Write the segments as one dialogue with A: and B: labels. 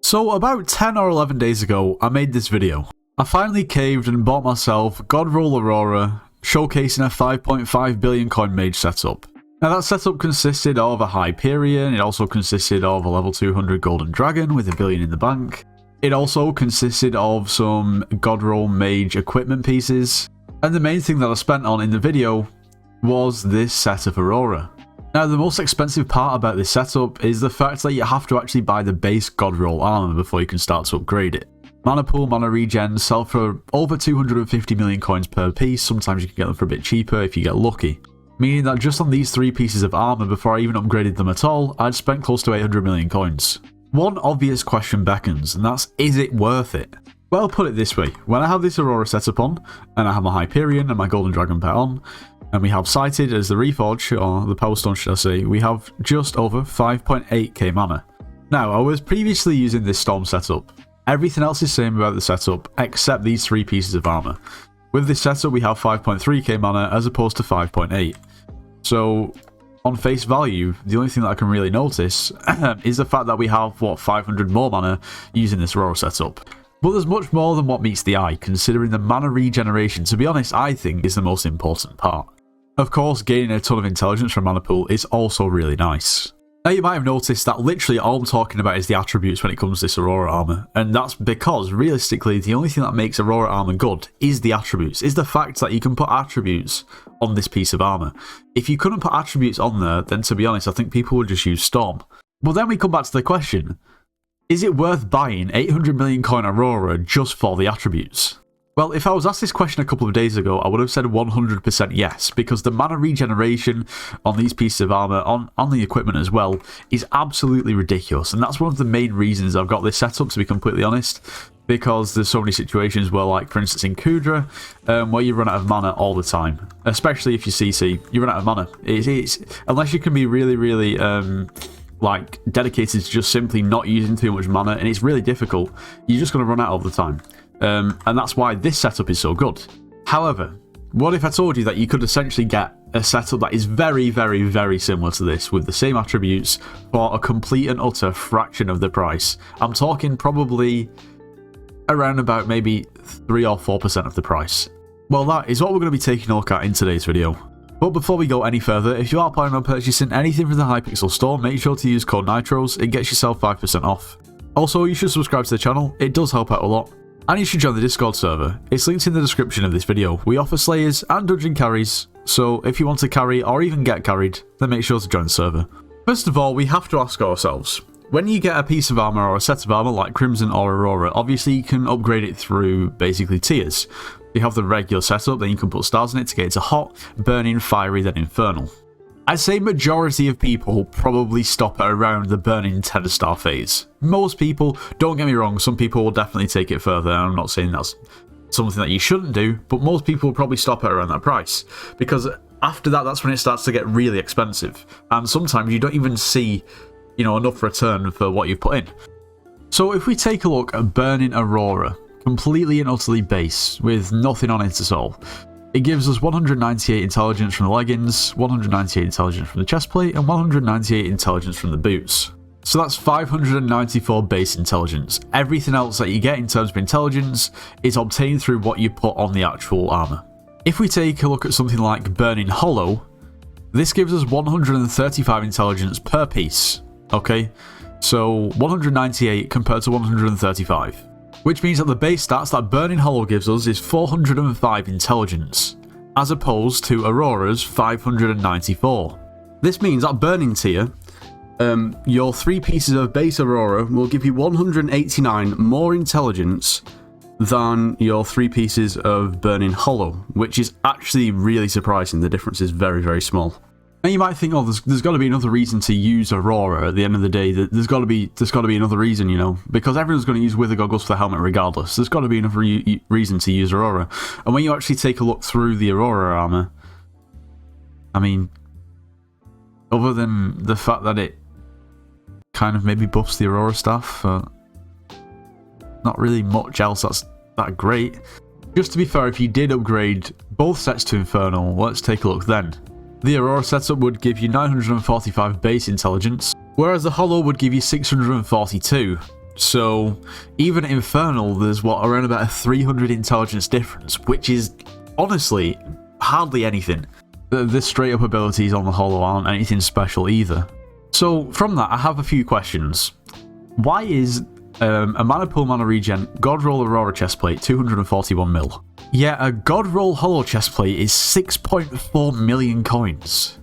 A: So about 10 or 11 days ago, I made this video. I finally caved and bought myself Godroll Aurora, showcasing a 5.5 billion coin mage setup. Now that setup consisted of a Hyperion, it also consisted of a level 200 golden dragon with a billion in the bank. It also consisted of some Godroll mage equipment pieces. And the main thing that I spent on in the video was this set of Aurora. Now the most expensive part about this setup is the fact that you have to actually buy the base Godroll armor before you can start to upgrade it. Mana pool, mana regen sell for over 250 million coins per piece. Sometimes you can get them for a bit cheaper if you get lucky. Meaning that just on these 3 pieces of armor before I even upgraded them at all, I'd spent close to 800 million coins. One obvious question beckons, and that's, is it worth it? Well, put it this way, when I have this Aurora setup on, and I have my Hyperion and my Golden Dragon pet on, and we have Sighted as the Reforge, or the Power Stone should I say, we have just over 5.8k mana. Now, I was previously using this Storm setup. Everything else is the same about the setup, except these 3 pieces of armor. With this setup, we have 5.3k mana as opposed to 5.8. So, on face value, the only thing that I can really notice is the fact that we have, 500 more mana using this Aurora setup. But there's much more than what meets the eye, considering the mana regeneration, to be honest, I think is the most important part. Of course, gaining a ton of intelligence from mana pool is also really nice. Now you might have noticed that literally all I'm talking about is the attributes when it comes to this Aurora armor, and that's because, realistically, the only thing that makes Aurora armor good is the attributes, is the fact that you can put attributes on this piece of armor. If you couldn't put attributes on there, then to be honest, I think people would just use Storm. But then we come back to the question, is it worth buying 800 million coin Aurora just for the attributes? Well, if I was asked this question a couple of days ago, I would have said 100% yes, because the mana regeneration on these pieces of armor, on the equipment as well, is absolutely ridiculous. And that's one of the main reasons I've got this set up, to be completely honest, because there's so many situations where, like, for instance, in Kudra, where you run out of mana all the time. Especially if you CC, you run out of mana. It's unless you can be really, like, dedicated to just simply not using too much mana, and it's really difficult, you're just going to run out all the time. And that's why this setup is so good. However, what if I told you that you could essentially get a setup that is very similar to this, with the same attributes, for a complete and utter fraction of the price? I'm talking probably around about maybe 3 or 4% of the price. Well, that is what we're going to be taking a look at in today's video. But before we go any further, if you are planning on purchasing anything from the Hypixel store, make sure to use code NITROS, it gets yourself 5% off. Also, you should subscribe to the channel, it does help out a lot. And you should join the Discord server, it's linked in the description of this video. We offer slayers and dungeon carries, so if you want to carry or even get carried, then make sure to join the server. First of all, we have to ask ourselves, when you get a piece of armor or a set of armor like Crimson or Aurora, obviously you can upgrade it through basically tiers. You have the regular setup, then you can put stars in it to get it to hot, burning, fiery, then infernal. I'd say majority of people probably stop at around the burning 10-star phase. Most people, don't get me wrong, some people will definitely take it further, and I'm not saying that's something that you shouldn't do, but most people will probably stop at around that price. Because after that, that's when it starts to get really expensive. And sometimes you don't even see, enough return for what you've put in. So if we take a look at Burning Aurora, completely and utterly base, with nothing on it at all, it gives us 198 intelligence from the leggings, 198 intelligence from the chestplate, and 198 intelligence from the boots. So that's 594 base intelligence. Everything else that you get in terms of intelligence is obtained through what you put on the actual armor. If we take a look at something like Burning Hollow, this gives us 135 intelligence per piece. Okay, so 198 compared to 135. Which means that the base stats that Burning Hollow gives us is 405 intelligence, as opposed to Aurora's 594. This means that Burning tier, your 3 pieces of base Aurora will give you 189 more intelligence than your 3 pieces of Burning Hollow, which is actually really surprising. The difference is very small. Now you might think, oh, there's got to be another reason to use Aurora at the end of the day. There's got to be another reason, because everyone's going to use Wither Goggles for the helmet regardless. There's got to be another reason to use Aurora. And when you actually take a look through the Aurora armor, I mean, other than the fact that it kind of maybe buffs the Aurora staff, not really much else that's that great. Just to be fair, if you did upgrade both sets to Infernal, let's take a look then. The Aurora setup would give you 945 base intelligence, whereas the Hollow would give you 642. So even at Infernal, there's around about a 300 intelligence difference, which is honestly hardly anything. The straight up abilities on the Holo aren't anything special either. So from that, I have a few questions. Why is a Mana Pool Mana Regen Godroll Aurora chestplate 241 mil? Yeah, a Godroll Holo chestplate is 6.4 million coins.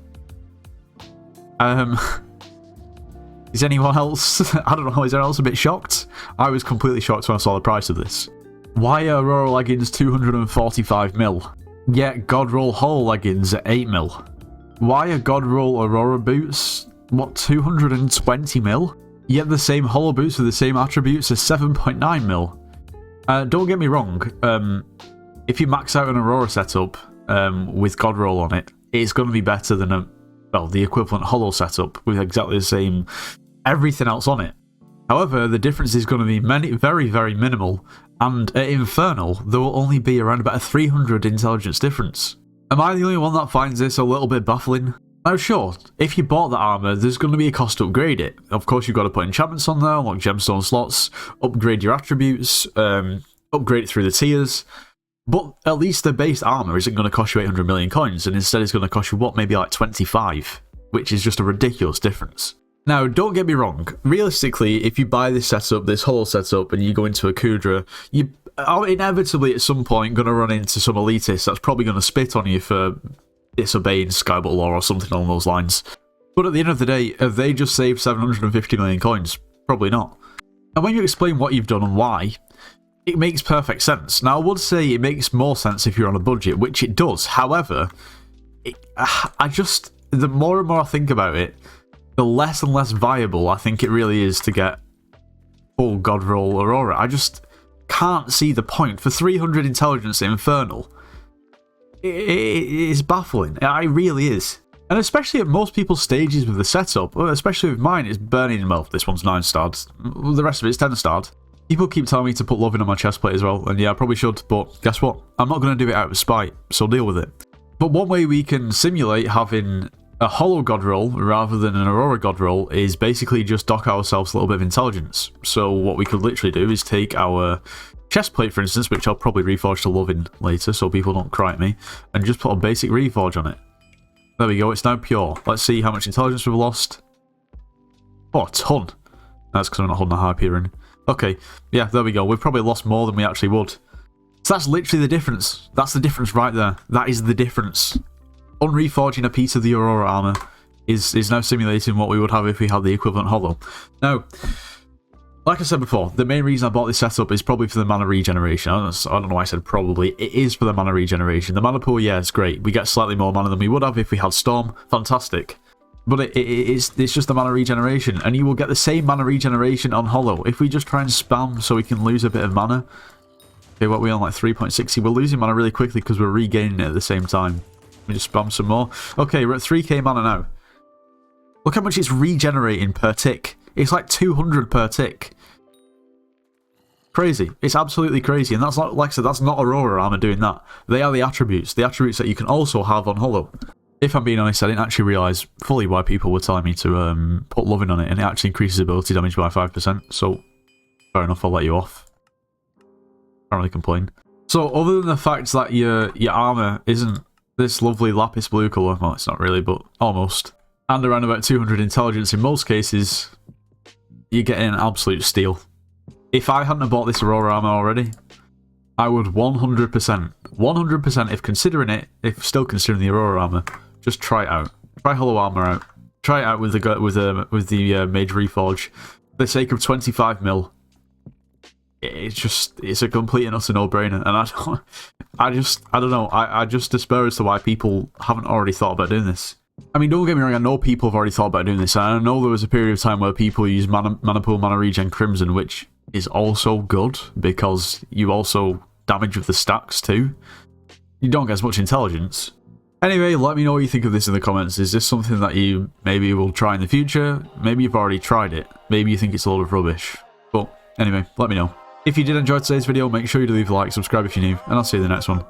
A: Is anyone else, I don't know, is anyone else a bit shocked? I was completely shocked when I saw the price of this. Why are Aurora leggings 245 mil? Yet Godroll Holo leggings at 8 mil. Why are Godroll Aurora boots, 220 mil? Yet the same Holo boots with the same attributes are 7.9 mil. Don't get me wrong, if you max out an Aurora setup with Godroll on it, it's going to be better than the equivalent Holo setup with exactly the same everything else on it. However, the difference is going to be very, very minimal, and at Infernal, there will only be around about a 300 intelligence difference. Am I the only one that finds this a little bit baffling? Now sure, if you bought the armour, there's going to be a cost to upgrade it. Of course, you've got to put enchantments on there, unlock gemstone slots, upgrade your attributes, upgrade it through the tiers. But at least the base armour isn't going to cost you 800 million coins, and instead it's going to cost you, maybe like 25, which is just a ridiculous difference. Now, don't get me wrong, realistically, if you buy this setup, this Holo setup, and you go into a Kudra, you are inevitably at some point going to run into some elitist that's probably going to spit on you for disobeying Skyblock law or something along those lines. But at the end of the day, have they just saved 750 million coins? Probably not. And when you explain what you've done and why, it makes perfect sense. Now, I would say it makes more sense if you're on a budget, which it does. However, the more and more I think about it, the less and less viable I think it really is to get full Godroll Aurora. I just can't see the point. For 300 intelligence at Infernal, it is baffling. It really is. And especially at most people's stages with the setup, especially with mine, it's burning. Well, this one's 9 starred. The rest of it's 10 starred. People keep telling me to put loving on my chestplate as well, and yeah, I probably should, but guess what? I'm not going to do it out of spite, so deal with it. But one way we can simulate having a Holo Godroll rather than an Aurora Godroll is basically just dock ourselves a little bit of intelligence. So what we could literally do is take our chestplate, for instance, which I'll probably reforge to loving later so people don't cry at me, and just put a basic reforge on it. There we go, it's now pure. Let's see how much intelligence we've lost. Oh, a ton. That's because I'm not holding a Hyperion. Okay, yeah, there we go. We've probably lost more than we actually would. So that's literally the difference. That's the difference right there. That is the difference. Unreforging a piece of the Aurora armour is now simulating what we would have if we had the equivalent Holo. Now, like I said before, the main reason I bought this setup is probably for the mana regeneration. I don't know why I said probably. It is for the mana regeneration. The mana pool, yeah, it's great. We get slightly more mana than we would have if we had Storm. Fantastic. But it's just the mana regeneration, and you will get the same mana regeneration on Holo. If we just try and spam so we can lose a bit of mana. Okay, what are we on, like 3.60? We're losing mana really quickly because we're regaining it at the same time. Let me just spam some more. Okay, we're at 3k mana now. Look how much it's regenerating per tick. It's like 200 per tick. Crazy. It's absolutely crazy, and that's not, like I said, that's not Aurora armor doing that. They are the attributes that you can also have on Holo. If I'm being honest, I didn't actually realise fully why people were telling me to put loving on it, and it actually increases ability damage by 5%, so fair enough, I'll let you off. Can't really complain. So, other than the fact that your armour isn't this lovely lapis blue colour, well, it's not really, but almost, and around about 200 intelligence in most cases, you're getting an absolute steal. If I hadn't bought this Aurora armour already, I would 100%, if still considering the Aurora armour, just try it out. Try Holo armour out. Try it out with the Mage Reforge. For the sake of 25 mil. It's a complete and utter no-brainer, and I don't know. I just despair as to why people haven't already thought about doing this. I mean, don't get me wrong, I know people have already thought about doing this, and I know there was a period of time where people used Mana Pool, Mana Regen, Crimson, which is also good, because you also damage with the stacks too. You don't get as much intelligence. Anyway, let me know what you think of this in the comments. Is this something that you maybe will try in the future? Maybe you've already tried it. Maybe you think it's a load of rubbish. But anyway, let me know. If you did enjoy today's video, make sure you leave a like, subscribe if you're new, and I'll see you in the next one.